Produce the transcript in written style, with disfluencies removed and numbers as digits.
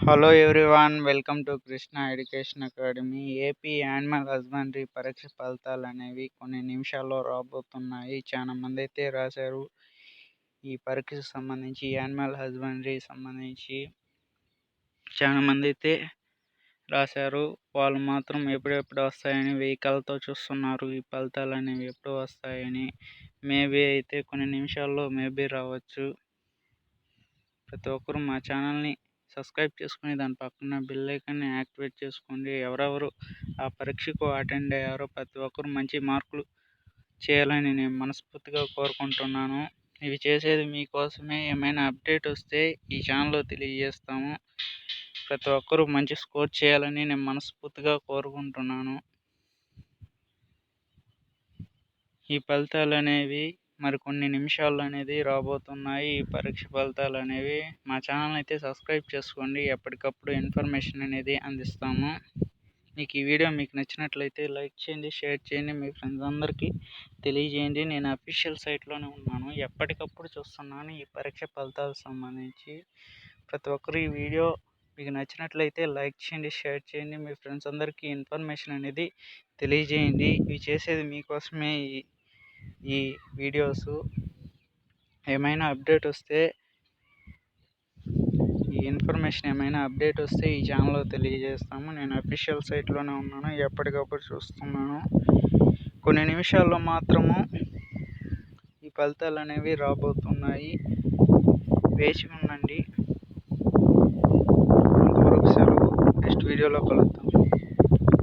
Hello everyone, welcome to Krishna education academy. AP animal husbandry పరీక్ష ఫలితాలు అనేవి కొన్ని నిమిషాల్లో రాబోతున్నాయి. చాలా మంది అయితే రాశారు ఈ పరీక్షకు సంబంధించి, యానిమల్ హస్బెండరీ సంబంధించి చాలా మంది అయితే రాశారు. వాళ్ళు మాత్రం ఎప్పుడెప్పుడు వస్తాయని వెహికల్తో చూస్తున్నారు. ఈ ఫలితాలు అనేవి ఎప్పుడు వస్తాయని. మేబీ అయితే కొన్ని నిమిషాల్లో మేబీ రావచ్చు. ప్రతి ఒక్కరు మా ఛానల్ని సబ్స్క్రైబ్ చేసుకుని దాని పక్కన బెల్ ఐకాన్ని యాక్టివేట్ చేసుకోండి. ఎవరెవరు ఆ పరీక్షకు అటెండ్ అయ్యారో ప్రతి ఒక్కరు మంచి మార్కులు చేయాలని నేను మనస్ఫూర్తిగా కోరుకుంటున్నాను. ఇవి చేసేది మీకోసమే. ఏమైనా అప్డేట్ వస్తే ఈ ఛానల్లో తెలియజేస్తాము. ప్రతి ఒక్కరూ మంచి స్కోర్ చేయాలని నేను మనస్ఫూర్తిగా కోరుకుంటున్నాను. ఈ ఫలితాలు అనేవి మరికొన్ని నిమిషాల్లో అనేది రాబోతున్నాయి. ఈ పరీక్ష ఫలితాలు అనేవి మా ఛానల్ అయితే సబ్స్క్రైబ్ చేసుకోండి. ఎప్పటికప్పుడు ఇన్ఫర్మేషన్ అనేది అందిస్తాము. మీకు ఈ వీడియో మీకు నచ్చినట్లయితే లైక్ చేయండి, షేర్ చేయండి, మీ ఫ్రెండ్స్ అందరికీ తెలియజేయండి. నేను అఫీషియల్ సైట్లోనే ఉన్నాను, ఎప్పటికప్పుడు చూస్తున్నాను ఈ పరీక్ష ఫలితాలకు సంబంధించి. ప్రతి ఒక్కరు ఈ వీడియో మీకు నచ్చినట్లయితే లైక్ చేయండి, షేర్ చేయండి, మీ ఫ్రెండ్స్ అందరికీ ఇన్ఫర్మేషన్ అనేది తెలియజేయండి. ఇవి చేసేది మీకోసమే. ఈ వీడియోస్ ఏమైనా అప్డేట్ వస్తే, ఈ ఇన్ఫర్మేషన్ ఏమైనా అప్డేట్ వస్తే ఈ ఛానల్లో తెలియజేస్తాము. నేను అఫీషియల్ సైట్లోనే ఉన్నాను, ఎప్పటికప్పుడు చూస్తున్నాను. కొన్ని నిమిషాల్లో మాత్రము ఈ ఫలితాలు అనేవి రాబోతున్నాయి. వేచి ఉండండి. అంతవరకు సెలవు. నెక్స్ట్ వీడియోలో కలుద్దాం.